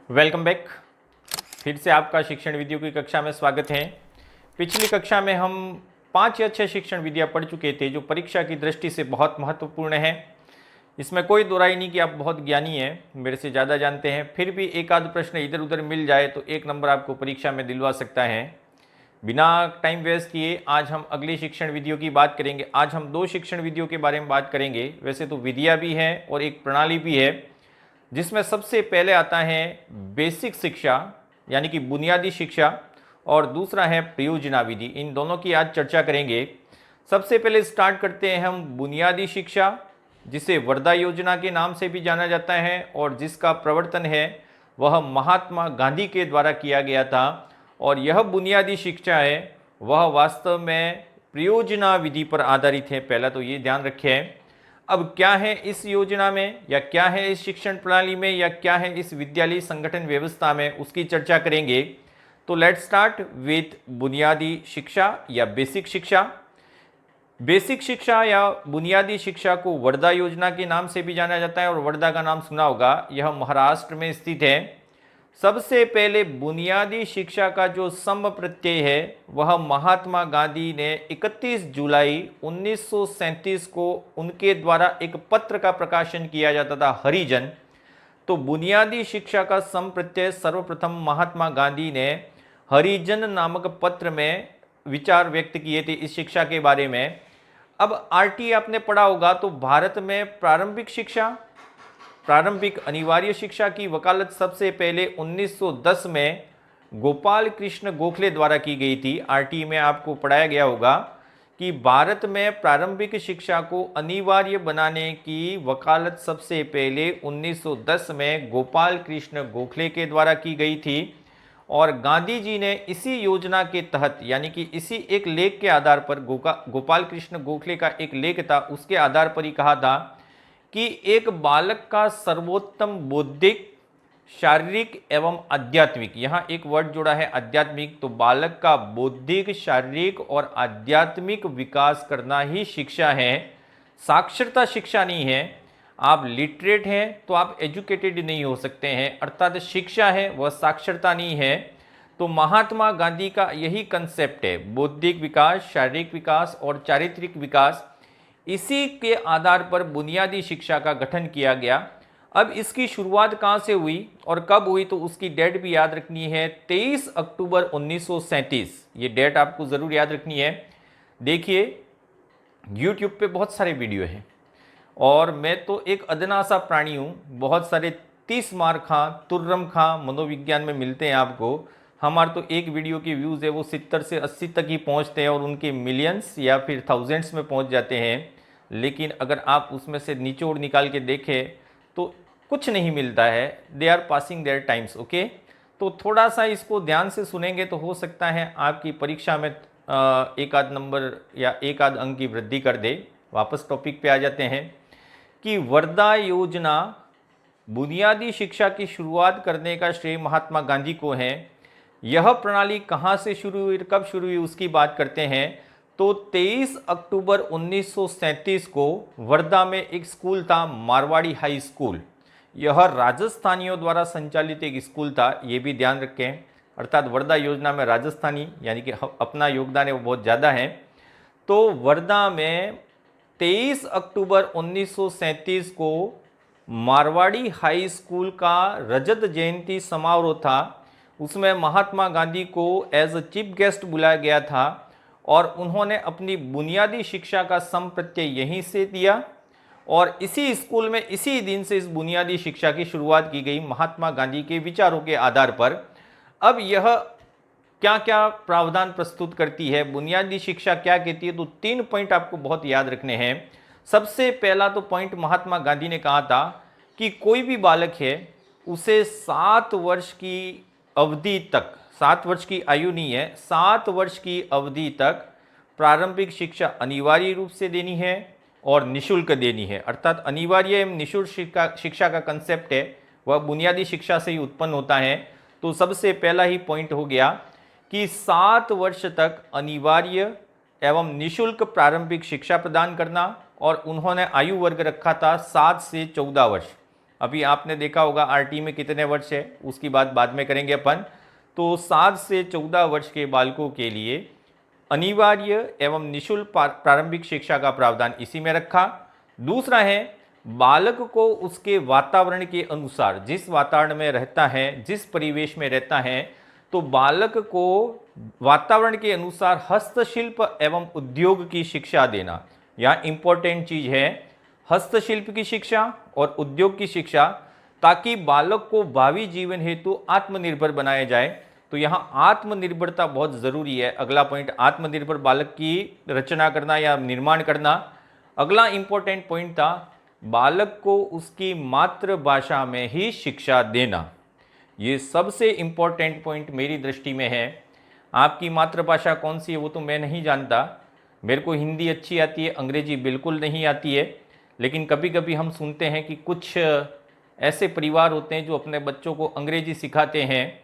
Welcome back. फिर से आपका शिक्षण विधियों की कक्षा में स्वागत है। पिछली कक्षा में हम 5 या 6 शिक्षण विधियाँ पढ़ चुके थे जो परीक्षा की दृष्टि से बहुत महत्वपूर्ण है। इसमें कोई दो राय नहीं कि आप बहुत ज्ञानी हैं, मेरे से ज़्यादा जानते हैं, फिर भी एक आध प्रश्न इधर उधर मिल जाए तो 1 नंबर आपको परीक्षा में दिलवा सकता है। बिना टाइम वेस्ट किए आज हम अगली शिक्षण विधियों की बात करेंगे। आज हम 2 शिक्षण विधियों के बारे में बात करेंगे। वैसे तो विधियाँ भी हैं और एक प्रणाली भी है, जिसमें सबसे पहले आता है बेसिक शिक्षा यानी कि बुनियादी शिक्षा और दूसरा है प्रयोजना विधि। इन दोनों की आज चर्चा करेंगे। सबसे पहले स्टार्ट करते हैं हम बुनियादी शिक्षा, जिसे वर्धा योजना के नाम से भी जाना जाता है और जिसका प्रवर्तन है वह महात्मा गांधी के द्वारा किया गया था। और यह बुनियादी शिक्षा है वह वास्तव में प्रयोजना विधि पर आधारित है। पहला तो ये ध्यान रखें। अब क्या है इस योजना में या क्या है इस शिक्षण प्रणाली में या क्या है इस विद्यालय संगठन व्यवस्था में, उसकी चर्चा करेंगे। तो लेट्स स्टार्ट विथ बुनियादी शिक्षा या बेसिक शिक्षा। बेसिक शिक्षा या बुनियादी शिक्षा को वर्धा योजना के नाम से भी जाना जाता है और वर्धा का नाम सुना होगा, यह महाराष्ट्र में स्थित है। सबसे पहले बुनियादी शिक्षा का जो सम प्रत्यय है वह महात्मा गांधी ने 31 जुलाई 1937 को उनके द्वारा एक पत्र का प्रकाशन किया जाता था, हरिजन। तो बुनियादी शिक्षा का सम प्रत्यय सर्वप्रथम महात्मा गांधी ने हरिजन नामक पत्र में विचार व्यक्त किए थे इस शिक्षा के बारे में। अब आरटी आपने पढ़ा होगा, तो भारत में प्रारंभिक अनिवार्य शिक्षा की वकालत सबसे पहले 1910 में गोपाल कृष्ण गोखले द्वारा की गई थी। आरटी में आपको पढ़ाया गया होगा कि भारत में प्रारंभिक शिक्षा को अनिवार्य बनाने की वकालत सबसे पहले 1910 में गोपाल कृष्ण गोखले के द्वारा की गई थी। और गांधी जी ने इसी योजना के तहत यानी कि इसी एक लेख के आधार पर, गोपाल कृष्ण गोखले का एक लेख था, उसके आधार पर ही कहा था कि एक बालक का सर्वोत्तम बौद्धिक, शारीरिक एवं आध्यात्मिक, यहाँ एक वर्ड जोड़ा है आध्यात्मिक, तो बालक का बौद्धिक, शारीरिक और आध्यात्मिक विकास करना ही शिक्षा है, साक्षरता शिक्षा नहीं है। आप लिटरेट हैं तो आप एजुकेटेड नहीं हो सकते हैं, अर्थात शिक्षा है वह साक्षरता नहीं है। तो महात्मा गांधी का यही कंसेप्ट है, बौद्धिक विकास, शारीरिक विकास और चारित्रिक विकास। इसी के आधार पर बुनियादी शिक्षा का गठन किया गया। अब इसकी शुरुआत कहाँ से हुई और कब हुई, तो उसकी डेट भी याद रखनी है, 23 अक्टूबर 1937। ये डेट आपको ज़रूर याद रखनी है। देखिए YouTube पे बहुत सारे वीडियो हैं और मैं तो एक अदना सा प्राणी हूँ। बहुत सारे 30 मार्क खां, तुर्रम खां मनोविज्ञान में मिलते हैं आपको। हमारे तो एक वीडियो के व्यूज़ है वो 70 से 80 तक ही पहुँचते हैं और उनके मिलियंस या फिर थाउजेंड्स में पहुँच जाते हैं। लेकिन अगर आप उसमें से निचोड़ निकाल के देखें तो कुछ नहीं मिलता है। They are passing their times. Okay, तो थोड़ा सा इसको ध्यान से सुनेंगे तो हो सकता है आपकी परीक्षा में एक आध नंबर या एक आध अंक की वृद्धि कर दे। वापस टॉपिक पे आ जाते हैं कि वर्धा योजना, बुनियादी शिक्षा की शुरुआत करने का श्रेय महात्मा गांधी को है। यह प्रणाली कहाँ से शुरू हुई, कब शुरू हुई, उसकी बात करते हैं। तो 23 अक्टूबर 1937 को वर्धा में एक स्कूल था, मारवाड़ी हाई स्कूल। यह राजस्थानियों द्वारा संचालित एक स्कूल था, ये भी ध्यान रखें। अर्थात वर्धा योजना में राजस्थानी यानी कि अपना योगदान है वो बहुत ज़्यादा है। तो वर्धा में 23 अक्टूबर 1937 को मारवाड़ी हाई स्कूल का रजत जयंती समारोह था। उसमें महात्मा गांधी को एज अ चीफ गेस्ट बुलाया गया था और उन्होंने अपनी बुनियादी शिक्षा का सम प्रत्यय यहीं से दिया और इसी स्कूल में इसी दिन से इस बुनियादी शिक्षा की शुरुआत की गई महात्मा गांधी के विचारों के आधार पर। अब यह क्या क्या प्रावधान प्रस्तुत करती है, बुनियादी शिक्षा क्या कहती है, तो 3 पॉइंट आपको बहुत याद रखने हैं। सबसे पहला तो पॉइंट महात्मा गांधी ने कहा था कि कोई भी बालक है उसे 7 वर्ष की अवधि तक, 7 वर्ष की आयु नहीं है, 7 वर्ष की अवधि तक प्रारंभिक शिक्षा अनिवार्य रूप से देनी है और निशुल्क देनी है। अर्थात अनिवार्य एवं निशुल्क शिक्षा का कंसेप्ट है वह बुनियादी शिक्षा से ही उत्पन्न होता है। तो सबसे पहला ही पॉइंट हो गया कि 7 वर्ष तक अनिवार्य एवं निशुल्क प्रारंभिक शिक्षा प्रदान करना और उन्होंने आयु वर्ग रखा था 7 से 14 वर्ष। अभी आपने देखा होगा आरटी में कितने वर्ष है, उसकी बात बाद में करेंगे अपन। तो 7 से 14 वर्ष के बालकों के लिए अनिवार्य एवं निःशुल्क प्रारंभिक शिक्षा का प्रावधान इसी में रखा। दूसरा है बालक को उसके वातावरण के अनुसार, जिस वातावरण में रहता है, जिस परिवेश में रहता है, तो बालक को वातावरण के अनुसार हस्तशिल्प एवं उद्योग की शिक्षा देना। यहाँ इंपॉर्टेंट चीज है हस्तशिल्प की शिक्षा और उद्योग की शिक्षा, ताकि बालक को भावी जीवन हेतु आत्मनिर्भर बनाया जाए। तो यहाँ आत्मनिर्भरता बहुत जरूरी है। अगला पॉइंट आत्मनिर्भर बालक की रचना करना या निर्माण करना। अगला इंपॉर्टेंट पॉइंट था बालक को उसकी मातृभाषा में ही शिक्षा देना। ये सबसे इंपॉर्टेंट पॉइंट मेरी दृष्टि में है। आपकी मातृभाषा कौन सी है वो तो मैं नहीं जानता, मेरे को हिंदी अच्छी आती है, अंग्रेजी बिल्कुल नहीं आती है। लेकिन कभी कभी हम सुनते हैं कि कुछ ऐसे परिवार होते हैं जो अपने बच्चों को अंग्रेजी सिखाते हैं,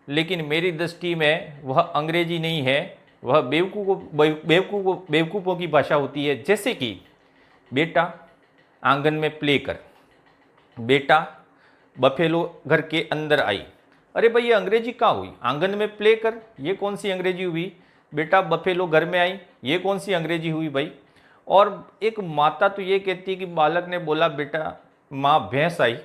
लेकिन मेरी दृष्टि में वह अंग्रेजी नहीं है, वह बेवकूफ़ों की भाषा होती है। जैसे कि बेटा आंगन में प्ले कर, बेटा बफेलो घर के अंदर आई। अरे भाई ये अंग्रेजी कहाँ हुई? आंगन में प्ले कर, ये कौन सी अंग्रेजी हुई? बेटा बफेलो घर में आई, ये कौन सी अंग्रेजी हुई भाई? और एक माता तो ये कहती है कि बालक ने बोला बेटा माँ भैंस आई,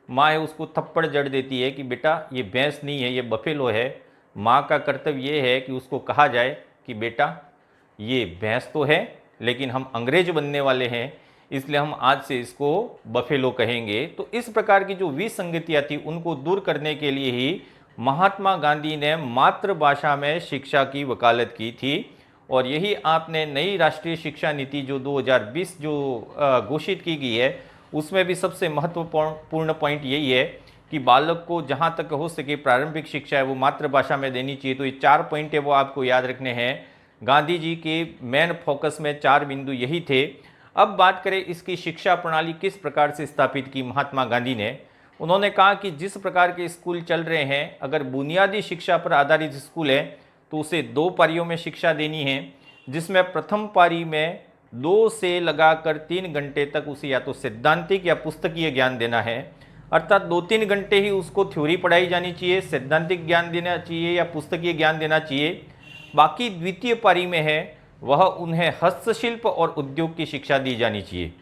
माँ है उसको थप्पड़ जड़ देती है कि बेटा ये भैंस नहीं है, ये बफेलो है। माँ का कर्तव्य ये है कि उसको कहा जाए कि बेटा ये भैंस तो है, लेकिन हम अंग्रेज बनने वाले हैं, इसलिए हम आज से इसको बफेलो कहेंगे। तो इस प्रकार की जो विसंगतियाँ थी उनको दूर करने के लिए ही महात्मा गांधी ने मातृभाषा में शिक्षा की वकालत की थी। और यही आपने नई राष्ट्रीय शिक्षा नीति जो 2020 जो घोषित की गई है, उसमें भी सबसे महत्वपूर्ण पॉइंट यही है कि बालक को जहाँ तक हो सके प्रारंभिक शिक्षा है वो मातृभाषा में देनी चाहिए। तो ये 4 पॉइंट है वो आपको याद रखने हैं। गांधी जी के मेन फोकस में 4 बिंदु यही थे। अब बात करें इसकी शिक्षा प्रणाली किस प्रकार से स्थापित की महात्मा गांधी ने। उन्होंने कहा कि जिस प्रकार के स्कूल चल रहे हैं, अगर बुनियादी शिक्षा पर आधारित स्कूल है तो उसे 2 पारियों में शिक्षा देनी है, जिसमें प्रथम पारी में 2 से लगाकर 3 घंटे तक उसे या तो सैद्धांतिक या पुस्तकीय ज्ञान देना है, अर्थात 2-3 घंटे ही उसको थ्योरी पढ़ाई जानी चाहिए, सैद्धांतिक ज्ञान देना चाहिए या पुस्तकीय ज्ञान देना चाहिए। बाकी द्वितीय पारी में है वह उन्हें हस्तशिल्प और उद्योग की शिक्षा दी जानी चाहिए।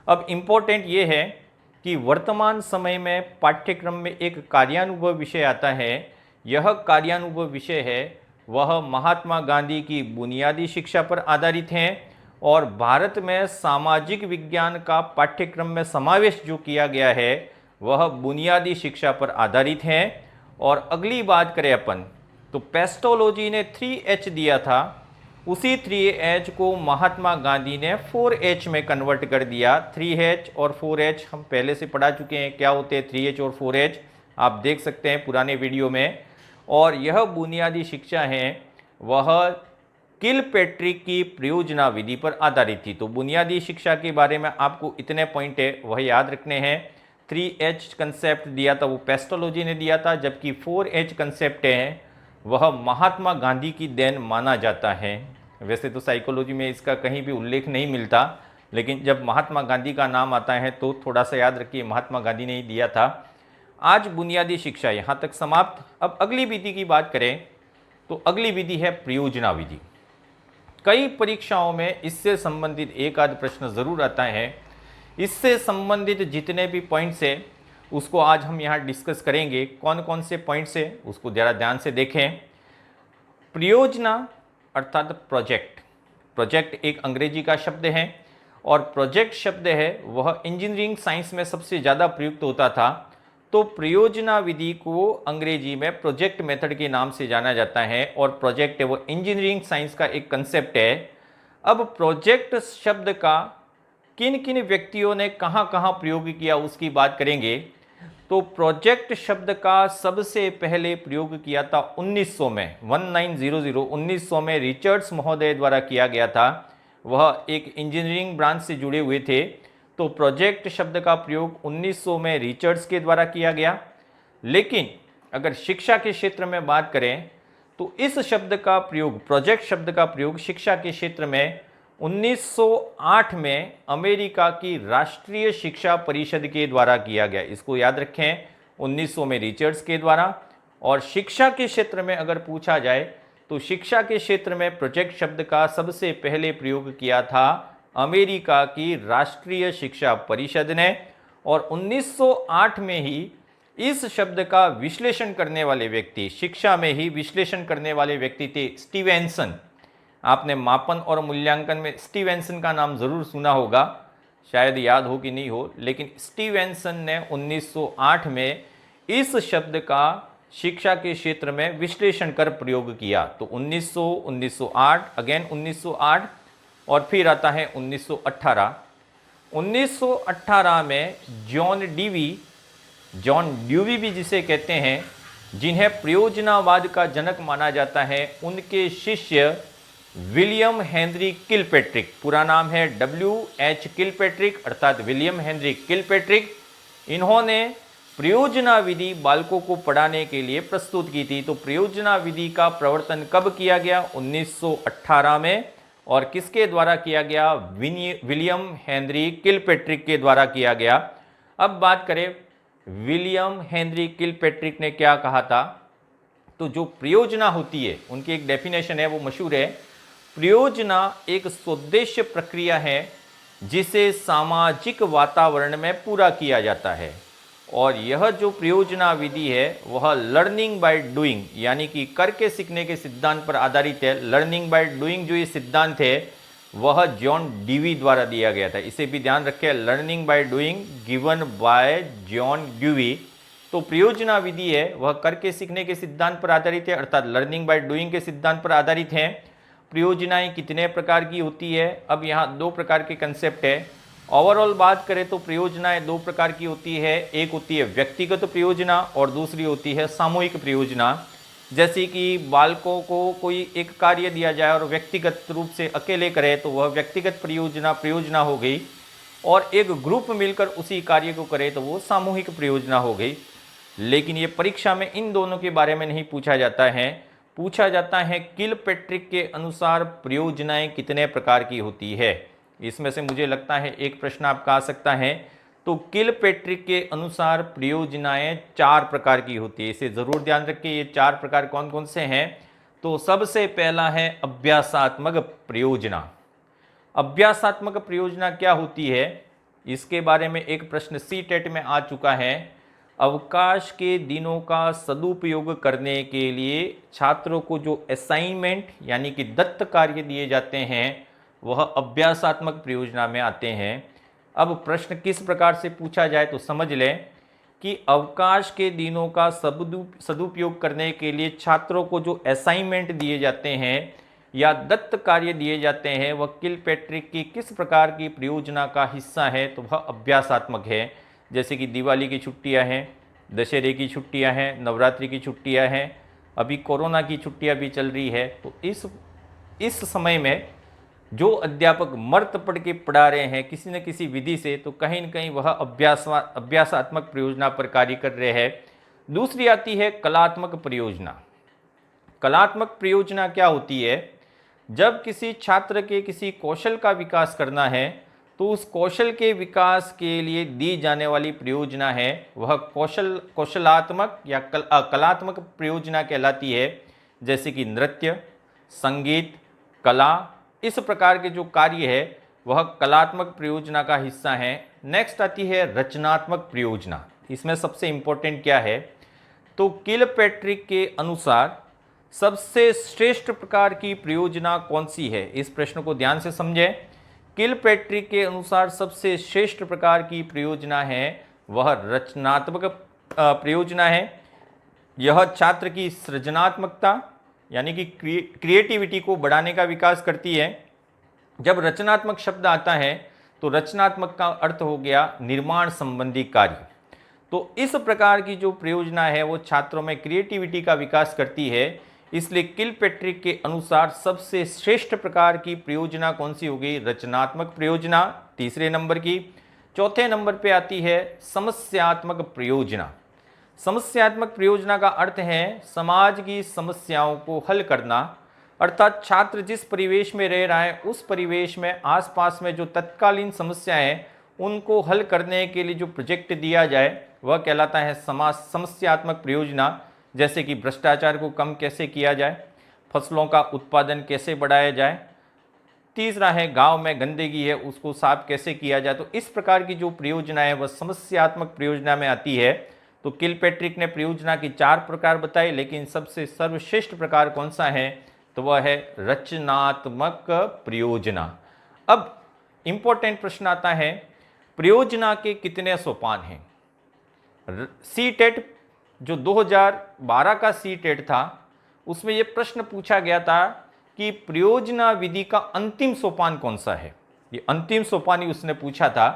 अब इम्पोर्टेंट ये है कि वर्तमान समय में पाठ्यक्रम में एक कार्यानुभव विषय आता है। यह कार्यानुभव विषय है वह महात्मा गांधी की बुनियादी शिक्षा पर आधारित हैं और भारत में सामाजिक विज्ञान का पाठ्यक्रम में समावेश जो किया गया है वह बुनियादी शिक्षा पर आधारित है। और अगली बात करें अपन तो पेस्टोलॉजी ने 3H दिया था, उसी 3H को महात्मा गांधी ने 4H में कन्वर्ट कर दिया। 3H और 4H हम पहले से पढ़ा चुके हैं, क्या होते हैं 3H और 4H, आप देख सकते हैं पुराने वीडियो में। और यह बुनियादी शिक्षा है वह किलपेट्रिक की प्रयोजना विधि पर आधारित थी। तो बुनियादी शिक्षा के बारे में आपको इतने पॉइंट है वह याद रखने हैं। 3H कंसेप्ट दिया था वो पेस्टोलॉजी ने दिया था, जबकि 4H कंसेप्ट है वह महात्मा गांधी की देन माना जाता है। वैसे तो साइकोलॉजी में इसका कहीं भी उल्लेख नहीं मिलता, लेकिन जब महात्मा गांधी का नाम आता है तो थोड़ा सा याद रखिए महात्मा गांधी ने ही दिया था। आज बुनियादी शिक्षा यहाँ तक समाप्त। अब अगली विधि की बात करें तो अगली विधि है प्रयोजना विधि। कई परीक्षाओं में इससे संबंधित एक आध प्रश्न जरूर आता है। इससे संबंधित जितने भी पॉइंट्स हैं उसको आज हम यहाँ डिस्कस करेंगे। कौन कौन से पॉइंट्स हैं उसको ज़रा ध्यान से देखें। प्रयोजना अर्थात प्रोजेक्ट, प्रोजेक्ट एक अंग्रेजी का शब्द है और प्रोजेक्ट शब्द है वह इंजीनियरिंग साइंस में सबसे ज़्यादा प्रयुक्त होता था। तो प्रयोजना विधि को अंग्रेजी में प्रोजेक्ट मेथड के नाम से जाना जाता है और प्रोजेक्ट है वो इंजीनियरिंग साइंस का एक कंसेप्ट है। अब प्रोजेक्ट शब्द का किन किन व्यक्तियों ने कहाँ कहाँ प्रयोग किया उसकी बात करेंगे। तो प्रोजेक्ट शब्द का सबसे पहले प्रयोग किया था 1900 में, 1900 में रिचर्ड्स महोदय द्वारा किया गया था। वह एक इंजीनियरिंग ब्रांच से जुड़े हुए थे। तो प्रोजेक्ट शब्द का प्रयोग 1900 में रिचर्ड्स के द्वारा किया गया। लेकिन अगर शिक्षा के क्षेत्र में बात करें तो इस शब्द का प्रयोग, प्रोजेक्ट शब्द का प्रयोग शिक्षा के क्षेत्र में 1908 में अमेरिका की राष्ट्रीय शिक्षा परिषद के द्वारा किया गया। इसको याद रखें, 1900 में रिचर्ड्स के द्वारा। और शिक्षा के क्षेत्र में अगर पूछा जाए तो शिक्षा के क्षेत्र में प्रोजेक्ट शब्द का सबसे पहले प्रयोग किया था अमेरिका की राष्ट्रीय शिक्षा परिषद ने। और 1908 में ही इस शब्द का विश्लेषण करने वाले व्यक्ति, शिक्षा में ही विश्लेषण करने वाले व्यक्ति थे स्टीवेंसन। आपने मापन और मूल्यांकन में स्टीवेंसन का नाम जरूर सुना होगा, शायद याद हो कि नहीं हो, लेकिन स्टीवेंसन ने 1908 में इस शब्द का शिक्षा के क्षेत्र में विश्लेषण कर प्रयोग किया। तो 1900, 1908, अगेन 1908 और फिर आता है 1918। 1918 में जॉन ड्यूवी भी जिसे कहते हैं, जिन्हें प्रयोजनावाद का जनक माना जाता है, उनके शिष्य विलियम हेनरी किलपैट्रिक, पूरा नाम है W.H. किलपैट्रिक अर्थात विलियम हेनरी किलपैट्रिक, इन्होंने प्रयोजना विधि बालकों को पढ़ाने के लिए प्रस्तुत की थी। तो प्रयोजना विधि का प्रवर्तन कब किया गया? 1918 में। और किसके द्वारा किया गया? विलियम हेनरी किलपैट्रिक के द्वारा किया गया। अब बात करें विलियम हेनरी किलपैट्रिक ने क्या कहा था। तो जो प्रयोजना होती है, उनकी एक डेफिनेशन है, वो मशहूर है। प्रयोजना एक स्वोद्देश्य प्रक्रिया है जिसे सामाजिक वातावरण में पूरा किया जाता है। और यह जो प्रयोजना विधि है वह लर्निंग बाय डूइंग यानी कि करके सीखने के सिद्धांत पर आधारित है। लर्निंग बाय डूइंग जो ये सिद्धांत है वह जॉन ड्यूवी द्वारा दिया गया था। इसे भी ध्यान रखें, learning by doing given by John dewy. तो प्रयोजना विधि है वह करके सीखने के सिद्धांत पर आधारित है, अर्थात लर्निंग बाय डूइंग के सिद्धांत पर आधारित है। प्रयोजनाएं कितने प्रकार की होती है? अब यहाँ दो प्रकार के कंसेप्ट है। ओवरऑल बात करें तो प्रयोजनाएं दो प्रकार की होती है, एक होती है व्यक्तिगत प्रयोजना और दूसरी होती है सामूहिक प्रयोजना। जैसे कि बालकों को कोई एक कार्य दिया जाए और व्यक्तिगत रूप से अकेले करे तो वह व्यक्तिगत प्रयोजना हो गई, और एक ग्रुप मिलकर उसी कार्य को करे तो वो सामूहिक प्रयोजना हो गई। लेकिन ये परीक्षा में इन दोनों के बारे में नहीं पूछा जाता है। पूछा जाता है किलपैट्रिक के अनुसार प्रयोजनाएं कितने प्रकार की होती है। इसमें से मुझे लगता है एक प्रश्न आपका आ सकता है। तो किलपैट्रिक के अनुसार प्रयोजनाएं 4 प्रकार की होती है, इसे जरूर ध्यान रखिए। ये 4 प्रकार कौन कौन से हैं? तो सबसे पहला है अभ्यासात्मक प्रयोजना। अभ्यासात्मक प्रयोजना क्या होती है, इसके बारे में एक प्रश्न सीटेट में आ चुका है। अवकाश के दिनों का सदुपयोग करने के लिए छात्रों को जो असाइनमेंट यानी कि दत्त कार्य दिए जाते हैं वह अभ्यासात्मक प्रयोजना में आते हैं। अब प्रश्न किस प्रकार से पूछा जाए तो समझ लें कि अवकाश के दिनों का सदुपयोग करने के लिए छात्रों को जो असाइनमेंट दिए जाते हैं या दत्त कार्य दिए जाते हैं वह किलपैट्रिक की किस प्रकार की प्रयोजना का हिस्सा है? तो वह अभ्यासात्मक है। जैसे कि दिवाली की छुट्टियां हैं, दशहरे की छुट्टियां हैं, नवरात्रि की छुट्टियां हैं, अभी कोरोना की छुट्टियां भी चल रही है। तो इस समय में जो अध्यापक मर्त पढ़ के पढ़ा रहे हैं किसी न किसी विधि से, तो कहीं न कहीं वह अभ्यासात्मक प्रयोजना पर कार्य कर रहे हैं। दूसरी आती है कलात्मक प्रयोजना। कलात्मक प्रयोजना क्या होती है? जब किसी छात्र के किसी कौशल का विकास करना है तो उस कौशल के विकास के लिए दी जाने वाली प्रयोजना है वह कौशलात्मक या कलात्मक प्रयोजना कहलाती है। जैसे कि नृत्य, संगीत, कला, इस प्रकार के जो कार्य है वह कलात्मक प्रयोजना का हिस्सा है। नेक्स्ट आती है रचनात्मक प्रयोजना। इसमें सबसे इंपॉर्टेंट क्या है? तो किलपैट्रिक के अनुसार सबसे श्रेष्ठ प्रकार की प्रयोजना कौन सी है? इस प्रश्न को ध्यान से समझें। किलपैट्रिक के अनुसार सबसे श्रेष्ठ प्रकार की प्रयोजना है वह रचनात्मक प्रयोजना है। यह छात्र की सृजनात्मकता यानी कि क्रिएटिविटी को बढ़ाने का विकास करती है। जब रचनात्मक शब्द आता है तो रचनात्मक का अर्थ हो गया निर्माण संबंधी कार्य। तो इस प्रकार की जो प्रयोजना है वो छात्रों में क्रिएटिविटी का विकास करती है। इसलिए किलपैट्रिक के अनुसार सबसे श्रेष्ठ प्रकार की प्रयोजना कौन सी होगी? रचनात्मक प्रयोजना, तीसरे नंबर की। चौथे नंबर पे आती है समस्यात्मक प्रयोजना। समस्यात्मक प्रयोजना का अर्थ है समाज की समस्याओं को हल करना। अर्थात छात्र जिस परिवेश में रह रहा है उस परिवेश में आसपास में जो तत्कालीन समस्याएं हैं उनको हल करने के लिए जो प्रोजेक्ट दिया जाए वह कहलाता है समाज समस्यात्मक परियोजना। जैसे कि भ्रष्टाचार को कम कैसे किया जाए, फसलों का उत्पादन कैसे बढ़ाया जाए, तीसरा है गांव में गंदगी है उसको साफ कैसे किया जाए। तो इस प्रकार की जो परियोजना है वह समस्यात्मक परियोजना में आती है। तो किलपैट्रिक ने परियोजना की 4 प्रकार बताए, लेकिन सबसे सर्वश्रेष्ठ प्रकार कौन सा है तो वह है रचनात्मक परियोजना। अब इंपॉर्टेंट प्रश्न आता है, परियोजना के कितने सोपान हैं? सीटेट जो 2012 का सीटेट था उसमें यह प्रश्न पूछा गया था कि परियोजना विधि का अंतिम सोपान कौन सा है। ये अंतिम सोपान ही उसने पूछा था।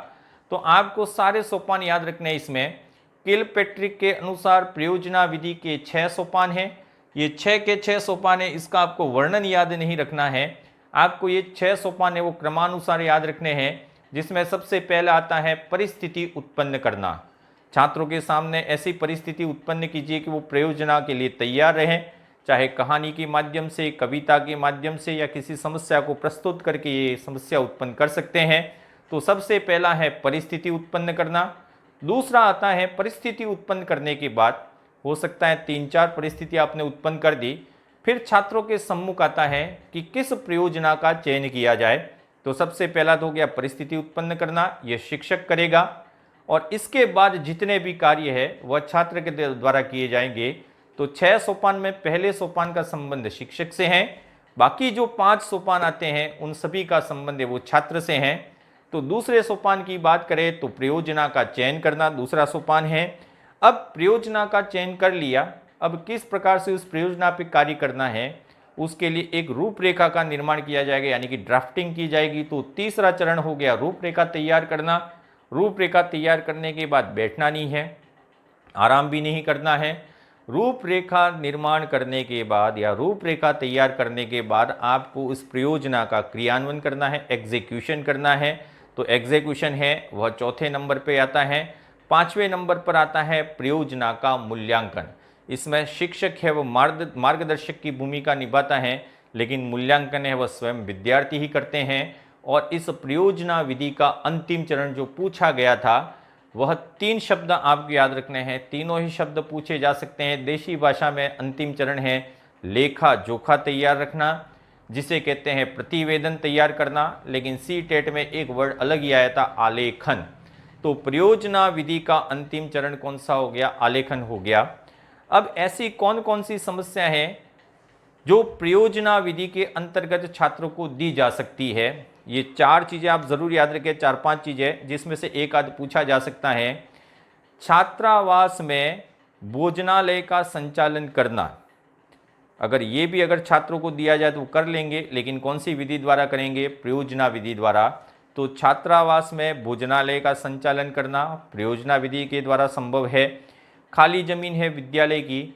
तो आपको सारे सोपान याद रखने हैं। इसमें किलपैट्रिक के अनुसार परियोजना विधि के 6 सोपान हैं। ये 6 के 6 सोपान है, इसका आपको वर्णन याद नहीं रखना है। आपको ये 6 सोपान है वो क्रमानुसार याद रखने हैं, जिसमें सबसे पहला आता है परिस्थिति उत्पन्न करना। छात्रों के सामने ऐसी परिस्थिति उत्पन्न कीजिए कि वो परियोजना के लिए तैयार रहें, चाहे कहानी के माध्यम से, कविता के माध्यम से या किसी समस्या को प्रस्तुत करके ये समस्या उत्पन्न कर सकते हैं। तो सबसे पहला है परिस्थिति उत्पन्न करना। दूसरा आता है परिस्थिति उत्पन्न करने के बाद हो सकता है 3-4 परिस्थिति आपने उत्पन्न कर दी, फिर छात्रों के सम्मुख आता है कि किस परियोजना का चयन किया जाए। तो सबसे पहला तो हो गया परिस्थिति उत्पन्न करना, यह शिक्षक करेगा, और इसके बाद जितने भी कार्य है वह छात्र के द्वारा किए जाएंगे। तो 6 सोपान में पहले सोपान का संबंध शिक्षक से है, बाकी जो 5 सोपान आते हैं उन सभी का संबंध है वो छात्र से हैं। तो दूसरे सोपान की बात करें तो परियोजना का चयन करना दूसरा सोपान है। अब परियोजना का चयन कर लिया, अब किस प्रकार से उस परियोजना पर कार्य करना है उसके लिए एक रूपरेखा का निर्माण किया जाएगा, यानी कि ड्राफ्टिंग की जाएगी। तो तीसरा चरण हो गया रूपरेखा तैयार करना। रूपरेखा तैयार करने के बाद बैठना नहीं है, आराम भी नहीं करना है। रूपरेखा निर्माण करने के बाद या रूपरेखा तैयार करने के बाद आपको उस परियोजना का क्रियान्वयन करना है, एग्जीक्यूशन करना है। तो एग्जीक्यूशन है वह 4थे नंबर पे आता है। 5वें नंबर पर आता है परियोजना का मूल्यांकन। इसमें शिक्षक है वह मार्गदर्शक की भूमिका निभाता है, लेकिन मूल्यांकन है वह स्वयं विद्यार्थी ही करते हैं। और इस परियोजना विधि का अंतिम चरण जो पूछा गया था वह 3 शब्द आपको याद रखने हैं। तीनों ही शब्द पूछे जा सकते हैं। देशी भाषा में अंतिम चरण है लेखा जोखा तैयार रखना, जिसे कहते हैं प्रतिवेदन तैयार करना, लेकिन सीटेट में एक वर्ड अलग ही आया था, आलेखन। तो परियोजना विधि का अंतिम चरण कौन सा हो गया? आलेखन हो गया। अब ऐसी कौन कौन सी समस्या है जो परियोजना विधि के अंतर्गत छात्रों को दी जा सकती है? ये 4 चीज़ें आप ज़रूर याद रखें, 4-5 चीज़ें, जिसमें से एक आध पूछा जा सकता है। छात्रावास में भोजनालय का संचालन करना, अगर ये भी अगर छात्रों को दिया जाए तो वो कर लेंगे, लेकिन कौन सी विधि द्वारा करेंगे? परियोजना विधि द्वारा। तो छात्रावास में भोजनालय का संचालन करना परियोजना विधि के द्वारा संभव है। खाली ज़मीन है विद्यालय की,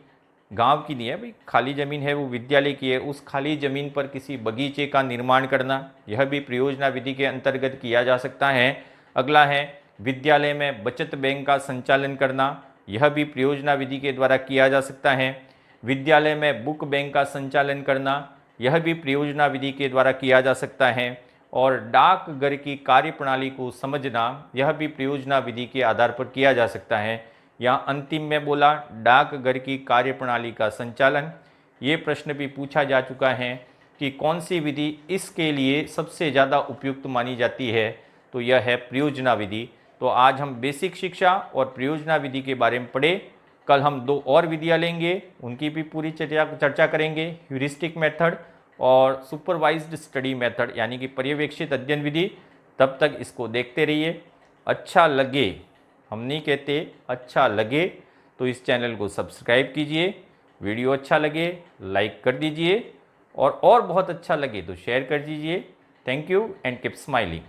गांव की नहीं है भाई, खाली ज़मीन है वो विद्यालय की है, उस खाली ज़मीन पर किसी बगीचे का निर्माण करना, यह भी परियोजना विधि के अंतर्गत किया जा सकता है। अगला है विद्यालय में बचत बैंक का संचालन करना, यह भी परियोजना विधि के द्वारा किया जा सकता है। विद्यालय में बुक बैंक का संचालन करना, यह भी परियोजना विधि के द्वारा किया जा सकता है। और डाकघर की कार्यप्रणाली को समझना, यह भी परियोजना विधि के आधार पर किया जा सकता है। यहाँ अंतिम में बोला डाकघर की कार्यप्रणाली का संचालन। ये प्रश्न भी पूछा जा चुका है कि कौन सी विधि इसके लिए सबसे ज़्यादा उपयुक्त मानी जाती है, तो यह है परियोजना विधि। तो आज हम बेसिक शिक्षा और परियोजना विधि के बारे में पढ़े। कल हम 2 और विधियाँ लेंगे, उनकी भी पूरी चर्चा करेंगे, ह्यूरिस्टिक मेथड और सुपरवाइज्ड स्टडी मेथड, यानी कि पर्यवेक्षित अध्ययन विधि। तब तक इसको देखते रहिए। अच्छा लगे, हम नहीं कहते, अच्छा लगे तो इस चैनल को सब्सक्राइब कीजिए, वीडियो अच्छा लगे लाइक कर दीजिए, और बहुत अच्छा लगे तो शेयर कर दीजिए। Thank you and keep smiling.